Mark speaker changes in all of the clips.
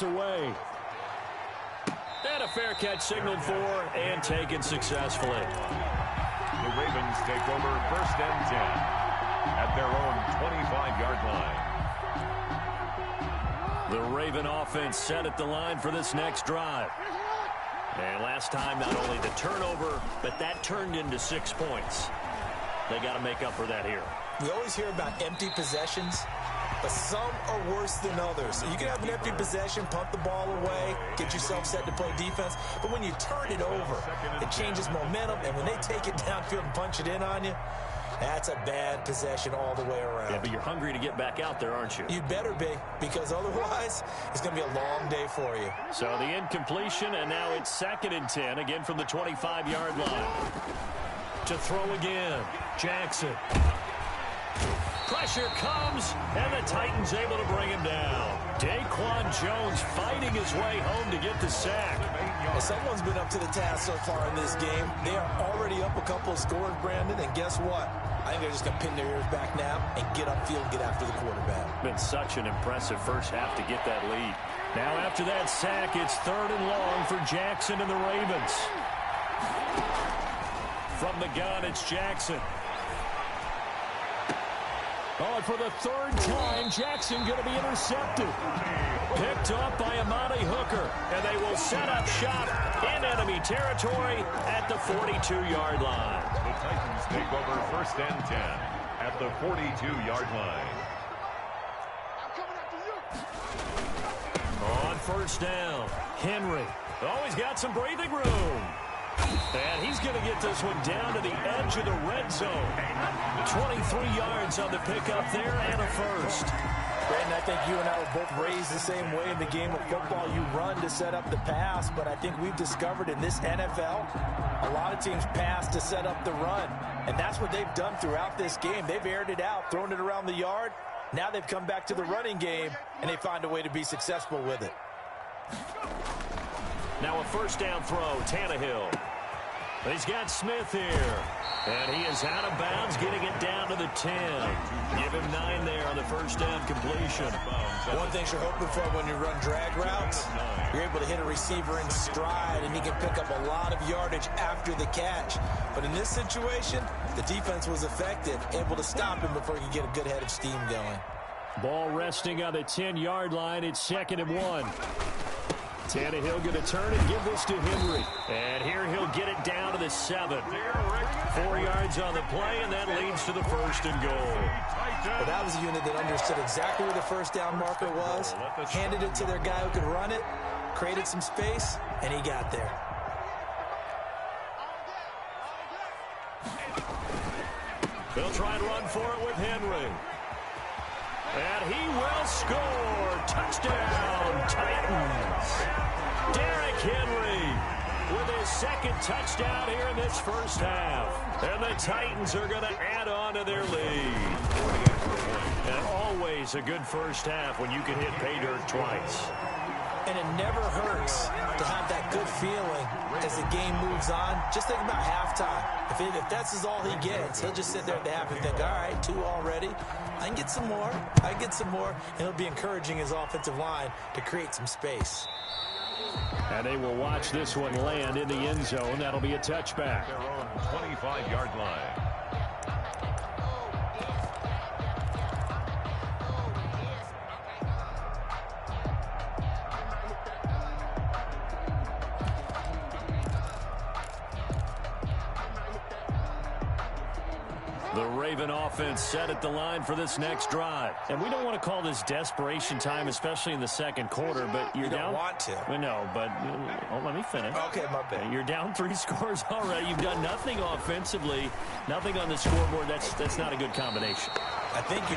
Speaker 1: away. And a fair catch signaled for and taken successfully.
Speaker 2: The Ravens take over 1st and 10 at their own 25-yard line.
Speaker 1: The Raven offense set at the line for this next drive. And last time, not only the turnover, but that turned into 6 points. They got to make up for that here.
Speaker 3: We always hear about empty possessions, but some are worse than others. You can have an empty possession, punt the ball away, get yourself set to play defense, but when you turn it over, it changes momentum, and when they take it downfield and punch it in on you, that's a bad possession all the way around.
Speaker 1: Yeah, but you're hungry to get back out there, aren't you?
Speaker 3: You better be, because otherwise, it's going to be a long day for you.
Speaker 1: So the incompletion, and now it's 2nd and 10, again from the 25-yard line. To throw again, Jackson. Pressure comes, and the Titans able to bring him down. Daquan Jones fighting his way home to get the sack.
Speaker 3: Well, someone's been up to the task so far in this game. They are already up a couple of scores, Brandon, and guess what? I think they're just going to pin their ears back now and get upfield and get after the quarterback.
Speaker 1: Been such an impressive first half to get that lead. Now after that sack, it's 3rd and long for Jackson and the Ravens. From the gun, it's Jackson. Oh, and for the 3rd time, Jackson going to be intercepted. Picked off by Amani Hooker, and they will set up shop in enemy territory at the 42-yard line.
Speaker 2: The Titans take over 1st and 10 at the 42-yard line.
Speaker 1: On 1st down, Henry. Oh, he's got some breathing room. And he's going to get this one down to the edge of the red zone. 23 yards on the pickup there and a first.
Speaker 3: Brandon, I think you and I were both raised the same way in the game of football. You run to set up the pass, but I think we've discovered in this NFL, a lot of teams pass to set up the run. And that's what they've done throughout this game. They've aired it out, thrown it around the yard. Now they've come back to the running game, and they find a way to be successful with it.
Speaker 1: Now a 1st down throw, Tannehill. He's got Smith here. And he is out of bounds, getting it down to the 10. Give him 9 there on the 1st down completion.
Speaker 3: One thing you're hoping for when you run drag routes, you're able to hit a receiver in stride, and he can pick up a lot of yardage after the catch. But in this situation, the defense was effective, able to stop him before he could get a good head of steam going.
Speaker 1: Ball resting on the 10-yard line. It's 2nd and 1. Tannehill going to turn and give this to Henry. And here he'll get it down to the 7. 4 yards on the play, and that leads to the 1st and goal.
Speaker 3: Well, that was a unit that understood exactly where the 1st down marker was, handed it to their guy who could run it, created some space, and he got there.
Speaker 1: They'll try and run for it with Henry. And he will score. Touchdown, Titans. Derrick Henry with his 2nd touchdown here in this first half. And the Titans are going to add on to their lead. And always a good first half when you can hit pay dirt twice.
Speaker 3: And it never hurts to have that good feeling as the game moves on. Just think about halftime. If that's all he gets, he'll just sit there at the half and think, all right, 2 already. I can get some more. I can get some more. And he'll be encouraging his offensive line to create some space.
Speaker 1: And they will watch this one land in the end zone. That'll be a touchback.
Speaker 2: Their own 25-yard line.
Speaker 1: The Raven offense set at the line for this next drive. And we don't want to call this desperation time, especially in the 2nd quarter, but you're down.
Speaker 3: You don't want to.
Speaker 1: No, but let me finish.
Speaker 3: Okay, my bad.
Speaker 1: You're down 3 scores already. You've done nothing offensively, nothing on the scoreboard. That's not a good combination.
Speaker 3: I think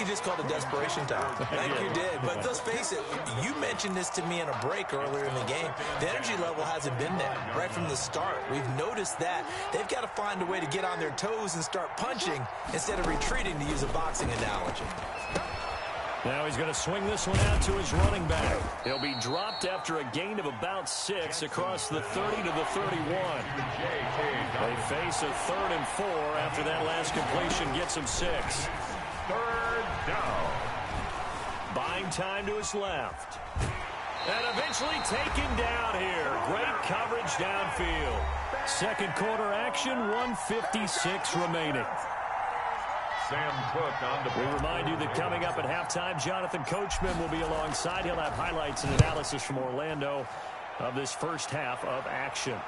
Speaker 3: you just called it desperation time. I think you did. But let's face it, you mentioned this to me in a break earlier in the game. The energy level hasn't been there right from the start. We've noticed that. They've got to find a way to get on their toes and start punching instead of retreating, to use a boxing analogy.
Speaker 1: Now he's going to swing this one out to his running back. He'll be dropped after a gain of about 6 across the 30 to the 31. They face a 3rd and 4 after that last completion gets him 6.
Speaker 2: 3rd down.
Speaker 1: buying time to his left. And eventually taken down here. Great coverage downfield. Second quarter action, 1:56 remaining.
Speaker 2: Sam Cook on the...
Speaker 1: We remind you that coming up at halftime, Jonathan Coachman will be alongside. He'll have highlights and analysis from Orlando of this first half of action.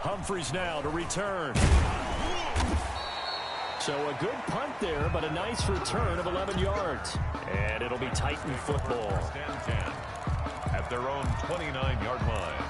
Speaker 1: Humphries now to return. So a good punt there, but a nice return of 11 yards. And it'll be Titan football.
Speaker 2: Stand 10 at their own 29-yard line.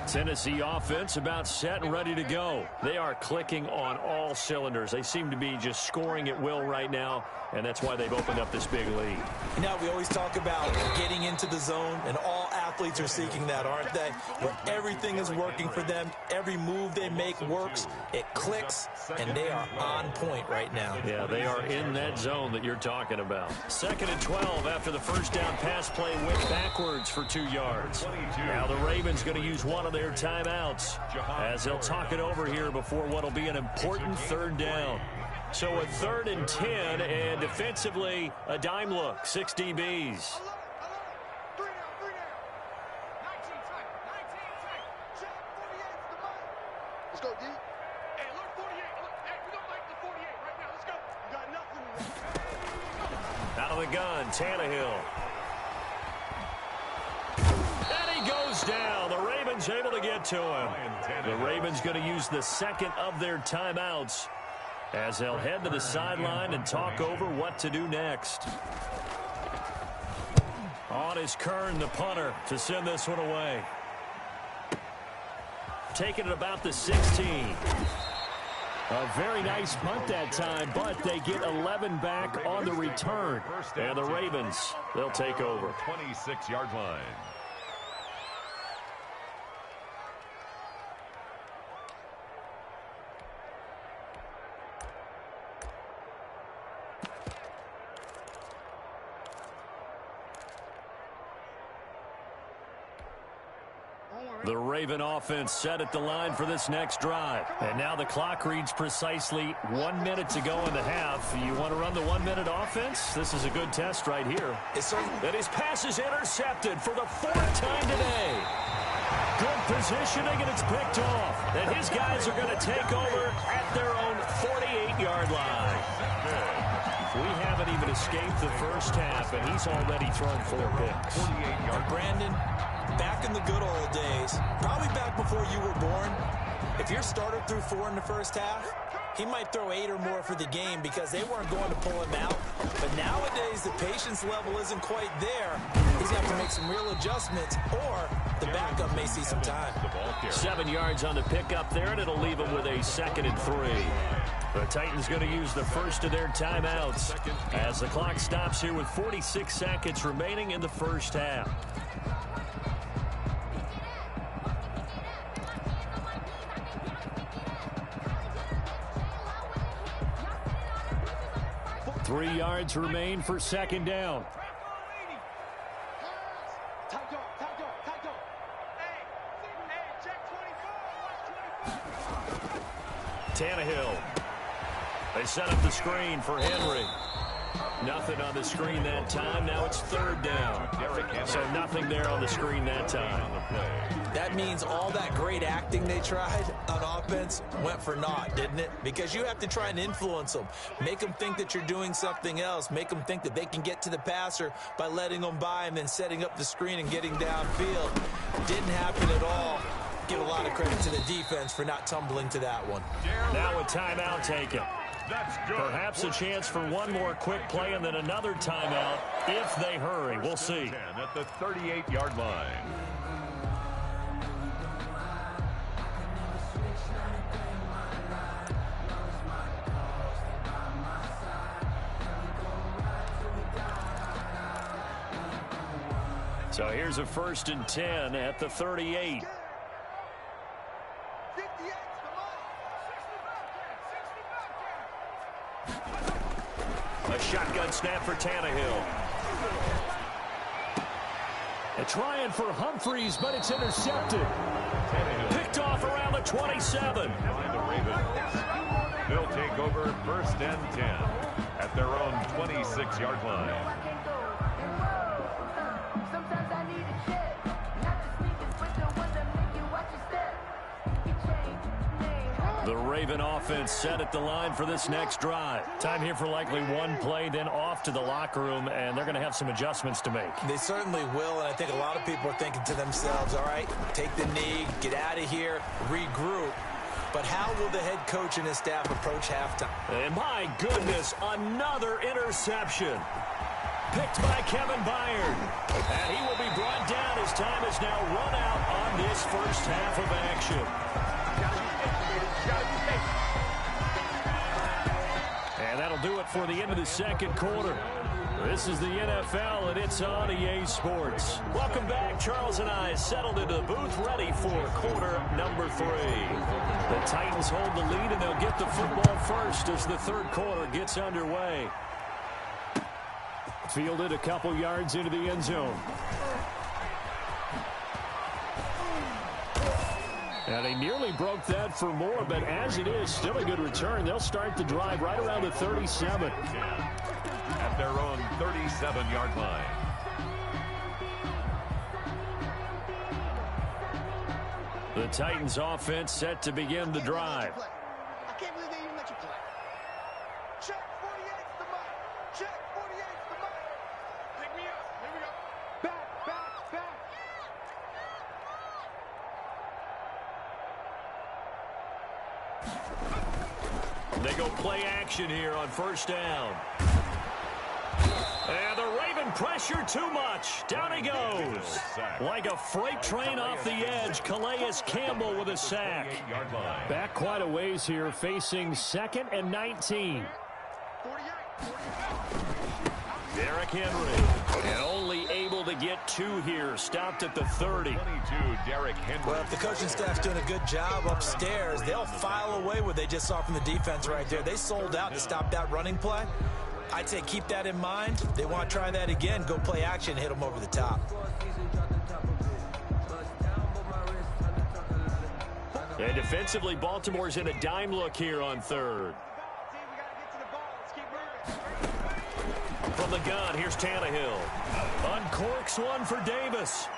Speaker 1: Tennessee offense about set and ready to go. They are clicking on all cylinders. They seem to be just scoring at will right now, and that's why they've opened up this big lead.
Speaker 3: You know, we always talk about getting into the zone, and all athletes are seeking that, aren't they? Where everything is working for them. Every move they make works. It clicks, and they are on point right now.
Speaker 1: Yeah, they are in that zone that you're talking about. 2nd and 12 after the first down pass play went backwards for 2 yards. Now the Ravens going to use one of their timeouts as they'll talk it over here before what will be an important third down. So a 3rd and 10, and defensively a dime look, 6 DBs.
Speaker 4: Let's go, D. Hey, look, 48. Look, hey, we don't like the 48 right now. Let's go. You got nothing.
Speaker 1: Out of the gun, Tannehill. And he goes down. The Ravens able to get to him. The Ravens going to use the second of their timeouts as they'll head to the sideline and talk over what to do next. On is Kern, the punter, to send this one away. Taking it about the 16. A very nice punt that time, but they get 11 back on the return. And the Ravens, they'll take over.
Speaker 2: 26-yard line.
Speaker 1: The Raven offense set at the line for this next drive. And now the clock reads precisely 1 minute to go in the half. You want to run the 1 minute offense? This is a good test right here. And his pass is intercepted for the 4th time today. Good positioning, and it's picked off. And his guys are going to take over at their own 48-yard line. We haven't even escaped the first half, and he's already thrown 4 picks.
Speaker 3: 48-yard. Brandon, back in the good old days, probably back before you were born, if your starter threw 4 in the first half, he might throw 8 or more for the game because they weren't going to pull him out. But nowadays, the patience level isn't quite there. He's going to have to make some real adjustments, or the backup may see some time.
Speaker 1: 7 yards on the pickup there, and it'll leave him with a 2nd and 3. The Titans going to use the first of their timeouts as the clock stops here with 46 seconds remaining in the first half. Three yards remain for 2nd down. Tannehill. They set up the screen for Henry. Nothing on the screen that time. Now it's 3rd down. So nothing there on the screen that time.
Speaker 3: That means all that great acting they tried on offense went for naught, didn't it? Because you have to try and influence them. Make them think that you're doing something else. Make them think that they can get to the passer by letting them by and then setting up the screen and getting downfield. Didn't happen at all. Give a lot of credit to the defense for not tumbling to that one.
Speaker 1: Now a timeout taken. Perhaps a chance for one more quick play and then another timeout if they hurry. We'll see.
Speaker 2: At the 38-yard line.
Speaker 1: So here's a 1st and 10 at the 38. A shotgun snap for Tannehill. And trying for Humphreys, but it's intercepted. Picked off around the 27.
Speaker 2: By the Ravens. They'll take over 1st and 10 at their own 26-yard line.
Speaker 1: The Raven offense set at the line for this next drive. Time here for likely one play, then off to the locker room, and they're going to have some adjustments to make.
Speaker 3: They certainly will, and I think a lot of people are thinking to themselves, all right, take the knee, get out of here, regroup. But how will the head coach and his staff approach halftime?
Speaker 1: And my goodness, another interception. Picked by Kevin Byard. And he will be brought down as time is now run out on this first half of action. And that'll do it for the end of the second quarter. This is the NFL, and it's on EA Sports. Welcome back. Charles and I settled into the booth, ready for quarter number 3. The Titans hold the lead, and they'll get the football first as the third quarter gets underway. Fielded a couple yards into the end zone. And they nearly broke that for more, but as it is, still a good return. They'll start the drive right around the 37.
Speaker 2: At their own 37-yard line.
Speaker 1: The Titans offense set to begin the drive.
Speaker 4: I can't believe they even let you play. Check 48's the mic. Check 48's the mic. Pick me up. Here we go. Back, back, back.
Speaker 1: They go play action here on first down. And the Raven pressure too much. Down he goes. Like a freight train off the edge. Calais Campbell with a sack. Back quite a ways here, facing 2nd and 19.
Speaker 4: 48.
Speaker 1: Derrick Henry. And only able to get 2 here. Stopped at the 30.
Speaker 2: 22, Derrick Henry.
Speaker 3: Well, if the coaching staff's doing a good job upstairs, they'll file away what they just saw from the defense right there. They sold out to stop that running play. I'd say keep that in mind. They want to try that again. Go play action, hit them over the top.
Speaker 1: And defensively, Baltimore's in a dime look here on third. From the gun, here's Tannehill. Uncorks one for Davis.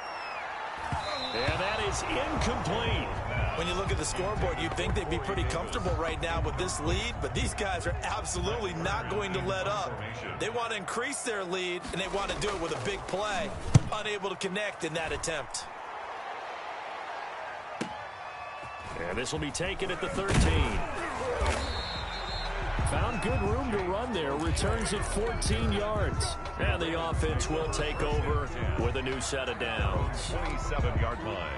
Speaker 1: And that is incomplete.
Speaker 3: When you look at the scoreboard, you'd think they'd be pretty comfortable right now with this lead, but these guys are absolutely not going to let up. They want to increase their lead, and they want to do it with a big play. Unable to connect in that attempt.
Speaker 1: And this will be taken at the 13. Found good room to run there. Returns at 14 yards. And the offense will take over with a new set of downs.
Speaker 2: 27-yard line.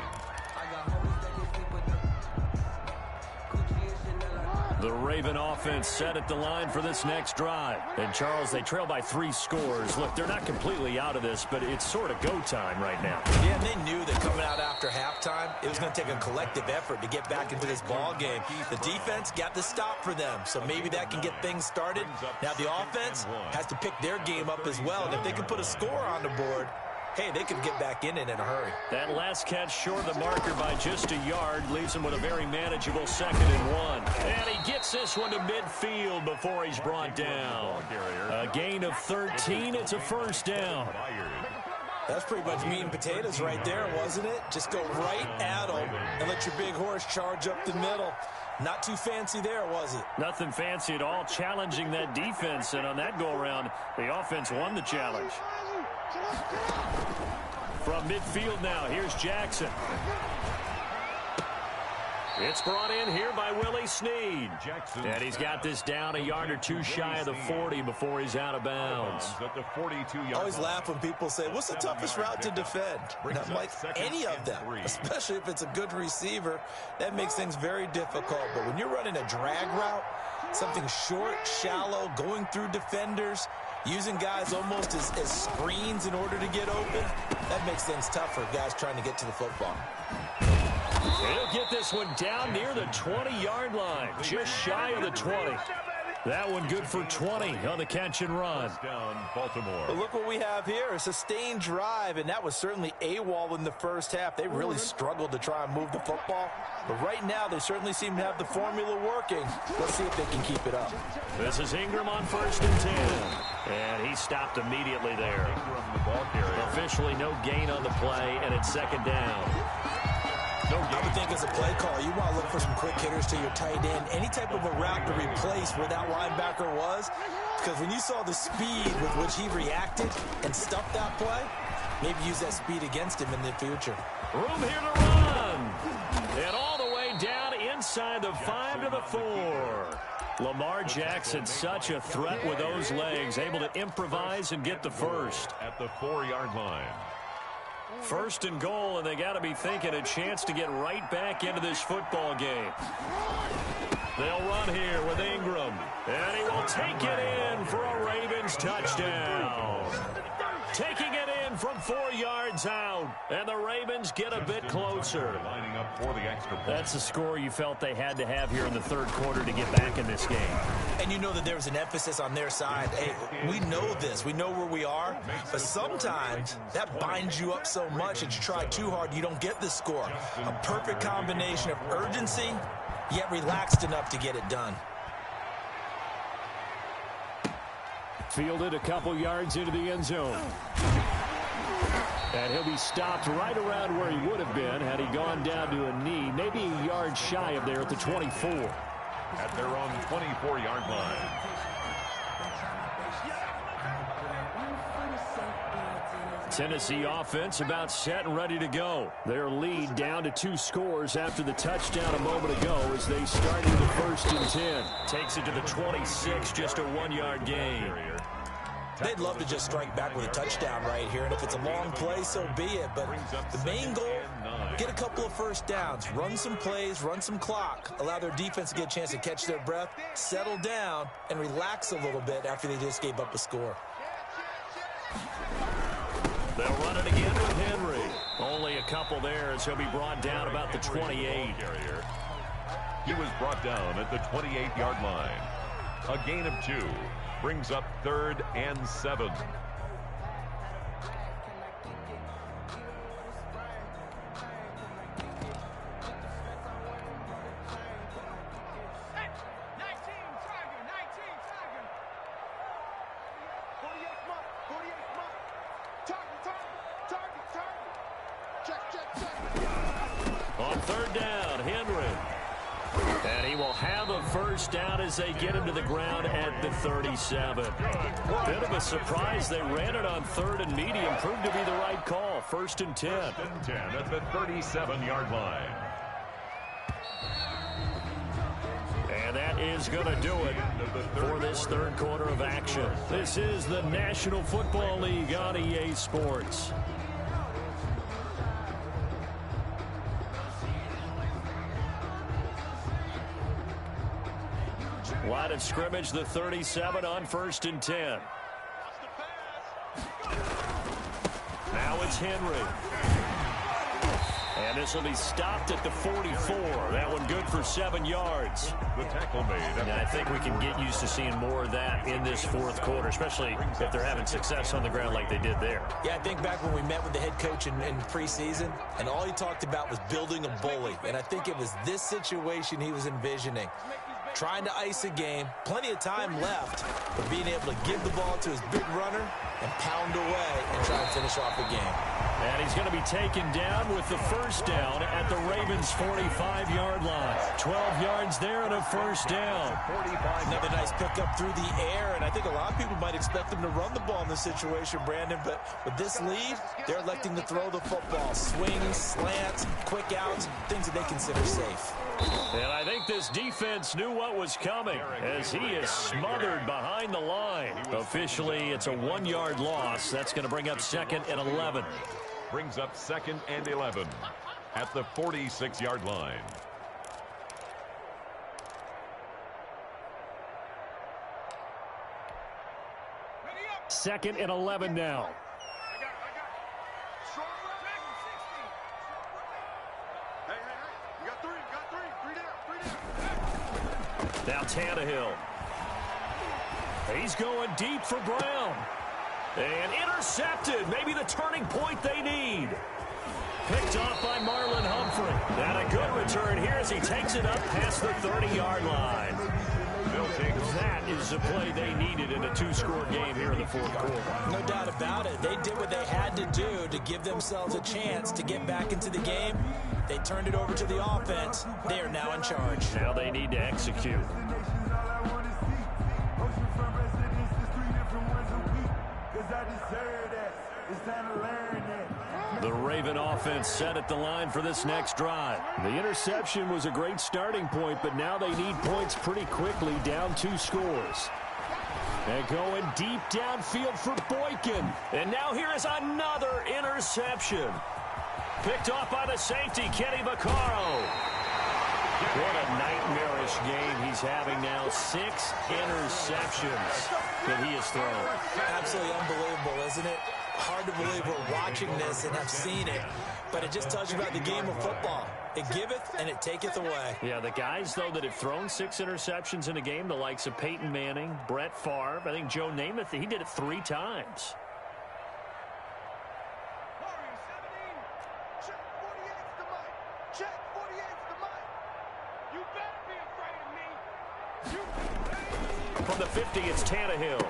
Speaker 1: The Raven offense set at the line for this next drive. And, Charles, they trail by 3 scores. Look, they're not completely out of this, but it's sort of go time right now.
Speaker 3: Yeah, and they knew that coming out after halftime, it was going to take a collective effort to get back into this ball game. The defense got the stop for them, so maybe that can get things started. Now the offense has to pick their game up as well, and if they can put a score on the board, hey, they could get back in it in a hurry.
Speaker 1: That last catch short of the marker by just a yard leaves him with a very manageable 2nd and 1. And he gets this one to midfield before he's brought down. A gain of 13. It's a first down.
Speaker 3: That's pretty much meat and potatoes right there, wasn't it? Just go right at them and let your big horse charge up the middle. Not too fancy there, was it?
Speaker 1: Nothing fancy at all, challenging that defense. And on that go-around, the offense won the challenge. From midfield now, here's Jackson. It's brought in here by Willie Snead. And he's got this down a yard or 2 shy of the 40 before he's out of bounds.
Speaker 2: At the 42-yard
Speaker 3: I always laugh when people say, what's the toughest route to defend? And I'm like, any of them, especially if it's a good receiver. That makes things very difficult. But when you're running a drag route, something short, shallow, going through defenders, using guys almost as screens in order to get open, that makes things tough for guys trying to get to the football.
Speaker 1: He'll get this one down near the 20-yard line, just shy of the 20. That one good for 20 on the catch and run.
Speaker 2: Down Baltimore.
Speaker 3: But look what we have here, a sustained drive, and that was certainly AWOL in the first half. They really struggled to try and move the football. But right now, they certainly seem to have the formula working. Let's see if they can keep it up.
Speaker 1: This is Ingram on 1st and 10. And he stopped immediately there.
Speaker 2: Ingram, the ball carrier.
Speaker 1: Officially no gain on the play, and it's 2nd down.
Speaker 3: I would think as a play call, you want to look for some quick hitters to your tight end. Any type of a route to replace where that linebacker was. Because when you saw the speed with which he reacted and stuffed that play, maybe use that speed against him in the future.
Speaker 1: Room here to run. And all the way down inside the 5 to the 4. Lamar Jackson, such a threat with those legs, able to improvise and get the first.
Speaker 2: At the 4-yard line.
Speaker 1: 1st and goal, and they got to be thinking a chance to get right back into this football game. They'll run here with Ingram, and he will take it in for a Ravens touchdown. Taking it in from 4 yards out, and the Ravens get a bit closer.
Speaker 2: Lining up for the extra point.
Speaker 1: That's the score you felt they had to have here in the 3rd quarter to get back in this game.
Speaker 3: And you know that there was an emphasis on their side. Hey, we know this. We know where we are. But sometimes that binds you up so much that you try too hard, you don't get the score. A perfect combination of urgency, yet relaxed enough to get it done.
Speaker 1: Fielded a couple yards into the end zone. And he'll be stopped right around where he would have been had he gone down to a knee, maybe a yard shy of there at the 24.
Speaker 2: At their own 24-yard line.
Speaker 1: Tennessee offense about set and ready to go. Their lead down to 2 scores after the touchdown a moment ago as they started the 1st and 10. Takes it to the 26, just a 1-yard gain.
Speaker 3: They'd love to just strike back with a touchdown right here, and if it's a long play, so be it. But the main goal, get a couple of first downs, run some plays, run some clock, allow their defense to get a chance to catch their breath, settle down, and relax a little bit after they just gave up a score.
Speaker 1: They'll run it again with Henry. Only a couple there as he'll be brought down about the 28.
Speaker 2: He was brought down at the 28-yard line. A gain of 2. Brings up 3rd and 7.
Speaker 1: On 3rd down, Henry. And he will have a first down as they get him to the ground at the 37. Bit of a surprise. They ran it on 3rd and medium. Proved to be the right call. 1st and 10.
Speaker 2: 1st and 10 at the 37-yard line.
Speaker 1: And that is going to do it for this 3rd quarter of action. This is the National Football League on EA Sports. Line of scrimmage, the 37 on 1st and 10. Now it's Henry. And this will be stopped at the 44. That one good for 7 yards.
Speaker 2: The tackle made.
Speaker 1: And I think we can get used to seeing more of that in this 4th quarter, especially if they're having success on the ground like they did there.
Speaker 3: Yeah, I think back when we met with the head coach in preseason, and all he talked about was building a bully. And I think it was this situation he was envisioning. Trying to ice a game, plenty of time left, but being able to give the ball to his big runner and pound away and try to finish off the game.
Speaker 1: And he's going to be taken down with the first down at the Ravens' 45-yard line. 12 yards there and a first down.
Speaker 3: Another nice pickup through the air, and I think a lot of people might expect them to run the ball in this situation, Brandon, but with this lead, they're electing to throw the football. Swings, slants, quick outs, things that they consider safe.
Speaker 1: And I think this defense knew what was coming as he is smothered behind the line. Officially, it's a 1-yard loss. That's going to bring up 2nd and 11.
Speaker 2: Brings up 2nd and 11 at the 46-yard line.
Speaker 1: Second and 11 now. Now Tannehill. He's going deep for Brown. And intercepted. Maybe the turning point they need. Picked off by Marlon Humphrey. And a good return here as he takes it up past the 30-yard line. That is the play they needed in a two-score game here in the fourth quarter.
Speaker 3: No doubt about it. They did what they had to do to give themselves a chance to get back into the game. They turned it over to the offense. They are now in charge. Now
Speaker 1: they need to execute. The Raven offense set at the line for this next drive. The interception was a great starting point, but now they need points pretty quickly, down 2 scores. And going deep downfield for Boykin. And now here is another interception. Picked off by the safety, Kenny Vaccaro. What a nightmarish game he's having now. 6 interceptions that he has thrown.
Speaker 3: Absolutely unbelievable, isn't it? Hard to believe we're watching this and have seen it, but it just tells you about the game of football. It giveth and it taketh away.
Speaker 1: Yeah, the guys, though, that have thrown 6 interceptions in a game, the likes of Peyton Manning, Brett Favre, I think Joe Namath, he did it 3 times. From the 50, it's Tannehill.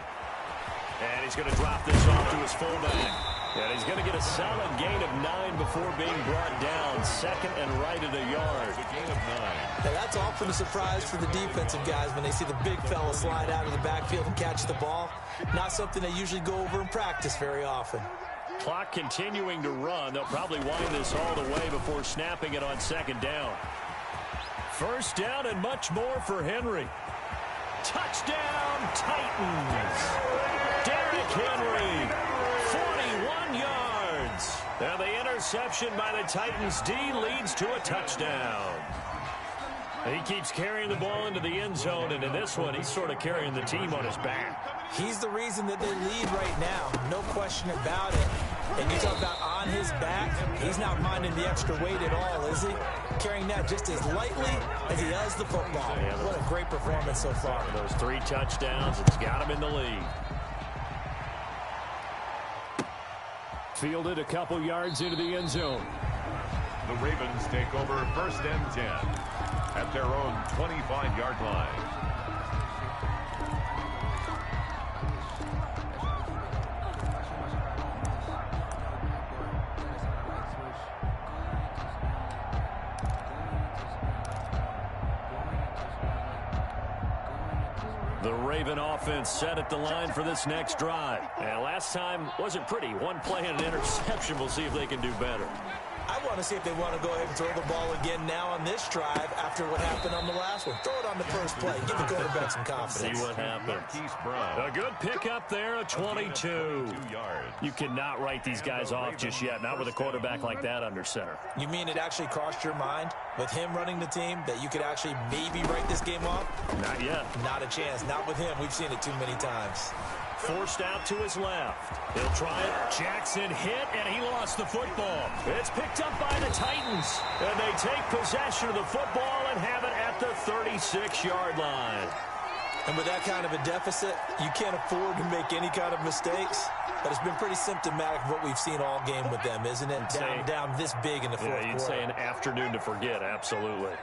Speaker 1: And he's going to drop this off to his fullback. And he's going to get a solid gain of 9 before being brought down. Second and right at a yard. A gain of 9.
Speaker 3: Now that's often a surprise for the defensive guys when they see the big fella slide out of the backfield and catch the ball. Not something they usually go over in practice very often.
Speaker 1: Clock continuing to run. They'll probably wind this all the way before snapping it on second down. First down and much more for Henry. Touchdown, Titans. Derrick Henry, 41 yards. Now the interception by the Titans D leads to a touchdown. He keeps carrying the ball into the end zone, and in this one, he's sort of carrying the team on his back.
Speaker 3: He's the reason that they lead right now. No question about it. And you talk about on his back, he's not minding the extra weight at all, is he? Carrying that just as lightly as he does the football.
Speaker 1: Yeah,
Speaker 3: what a great performance so far.
Speaker 1: Those 3 touchdowns, it's got him in the lead. Fielded a couple yards into the end zone.
Speaker 2: The Ravens take over first and 10 at their own 25-yard line.
Speaker 1: The Raven offense set at the line for this next drive. And last time wasn't pretty. 1 play and an interception. We'll see if they can do better.
Speaker 3: I want to see if they want to go ahead and throw the ball again now on this drive after what happened on the last one. Throw it on the first play. Give the quarterback some confidence.
Speaker 1: See what happens. A good pickup there, a 22. You cannot write these guys off just yet, not with a quarterback like that under center.
Speaker 3: You mean it actually crossed your mind with him running the team that you could actually maybe write this game off?
Speaker 1: Not yet.
Speaker 3: Not a chance. Not with him. We've seen it too many times.
Speaker 1: Forced out to his left. He'll try it. Jackson hit, and he lost the football. It's picked up by the Titans. And they take possession of the football and have it at the 36-yard line.
Speaker 3: And with that kind of a deficit, you can't afford to make any kind of mistakes. But it's been pretty symptomatic of what we've seen all game with them, isn't it? Down this big in the fourth quarter.
Speaker 1: You'd say an afternoon to forget, absolutely.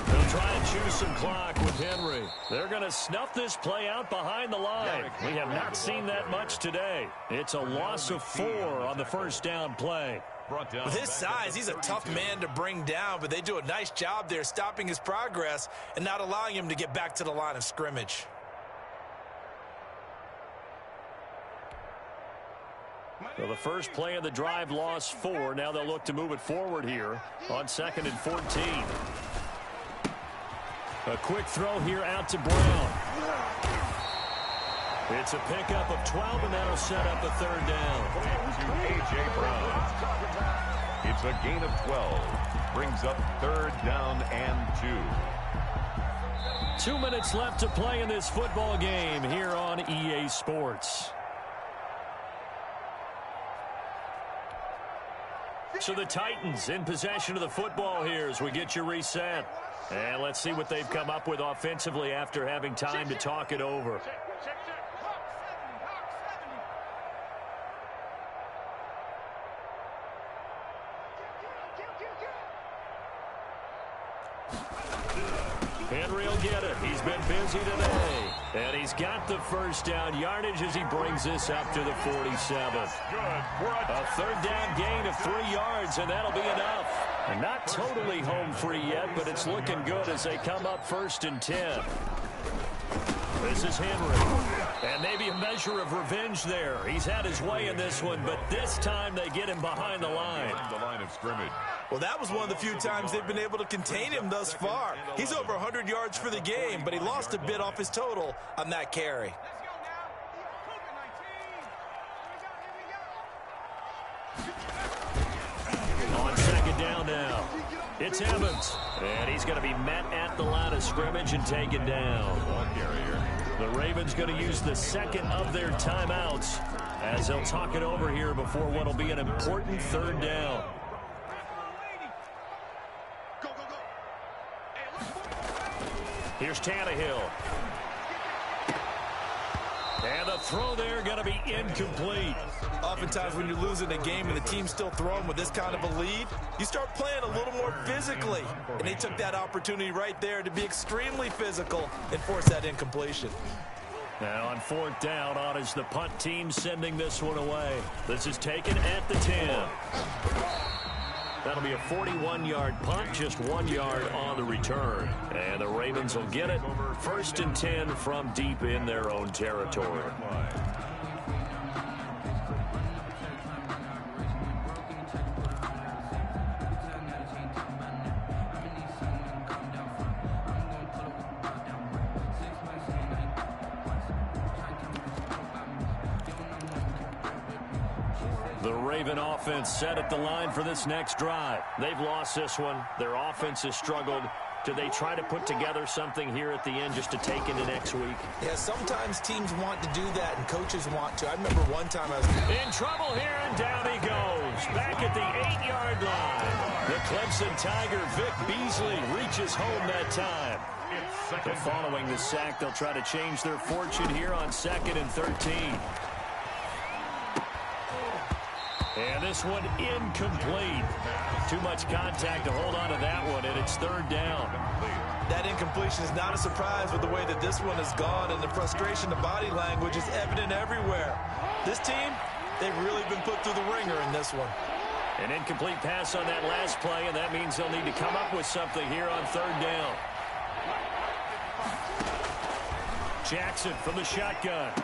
Speaker 1: They'll try and choose some clock with Henry. They're going to snuff this play out behind the line. We have not seen that much today. It's a loss of 4 on the first down play.
Speaker 3: With his size, he's a tough man to bring down, but they do a nice job there stopping his progress and not allowing him to get back to the line of scrimmage.
Speaker 1: So the first play of the drive lost 4. Now they'll look to move it forward here on 2nd and 14. A quick throw here out to Brown. It's a pickup of 12, and that'll set up a third down.
Speaker 2: To A.J. Brown. It's a gain of 12. Brings up 3rd down and 2.
Speaker 1: 2 minutes left to play in this football game here on EA Sports. So the Titans in possession of the football here as we get you reset. And let's see what they've come up with offensively after having time to talk it over. Henry will get it. He's been busy today. And he's got the first down yardage as he brings this up to the 47. A third down gain of 3 yards, and that'll be enough. And not totally home free yet, but it's looking good as they come up 1st and 10. This is Henry. And maybe a measure of revenge there. He's had his way in this one, but this time they get him behind the line.
Speaker 2: The line of scrimmage.
Speaker 3: Well, that was one of the few times they've been able to contain him thus far. He's over 100 yards for the game, but he lost a bit off his total on that carry.
Speaker 1: On 2nd down now, it's Evans. And he's going to be met at the line of scrimmage and taken down. The Ravens going to use the 2nd of their timeouts as they'll talk it over here before what will be an important 3rd down. Here's Tannehill. And the throw there going to be incomplete.
Speaker 3: Oftentimes when you're losing a game and the team's still throwing with this kind of a lead, you start playing a little more physically. And they took that opportunity right there to be extremely physical and force that incompletion.
Speaker 1: Now on 4th down, on is the punt team sending this one away. This is taken at the 10. That'll be a 41-yard punt, just 1 yard on the return. And the Ravens will get it 1st and 10 from deep in their own territory. The Raven offense set at the line for this next drive. They've lost this one. Their offense has struggled. Do they try to put together something here at the end just to take into next week?
Speaker 3: Yeah, sometimes teams want to do that and coaches want to. I remember one time I was
Speaker 1: in trouble here, and down he goes. Back at the 8-yard line. The Clemson Tiger, Vic Beasley, reaches home that time. But following the sack, they'll try to change their fortune here on 2nd and 13. And this one incomplete. Too much contact to hold on to that one, and it's 3rd down.
Speaker 3: That incompletion is not a surprise with the way that this one has gone, and the frustration, the body language is evident everywhere. This team, they've really been put through the ringer in this one.
Speaker 1: An incomplete pass on that last play, and that means they'll need to come up with something here on 3rd down. Jackson from the shotgun.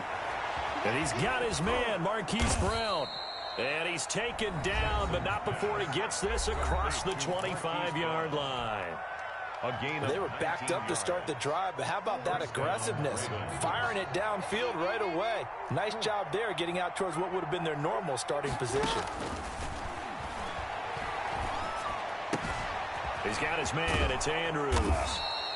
Speaker 1: And he's got his man, Marquise Brown. And he's taken down, but not before he gets this across the 25-yard line.
Speaker 3: They were backed up to start the drive, but how about that aggressiveness? Firing it downfield right away. Nice job there getting out towards what would have been their normal starting position.
Speaker 1: He's got his man. It's Andrews.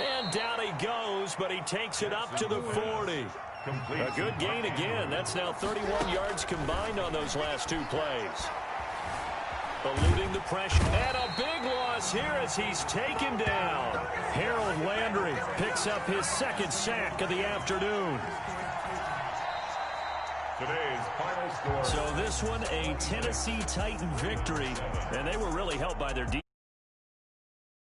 Speaker 1: And down he goes, but he takes it up to the 40. A good gain again. That's now 31 yards combined on those last 2 plays. Eluding the pressure. And a big loss here as he's taken down. Harold Landry picks up his 2nd sack of the afternoon.
Speaker 2: Today's final score.
Speaker 1: So this one, a Tennessee Titan victory. And they were really helped by their defense.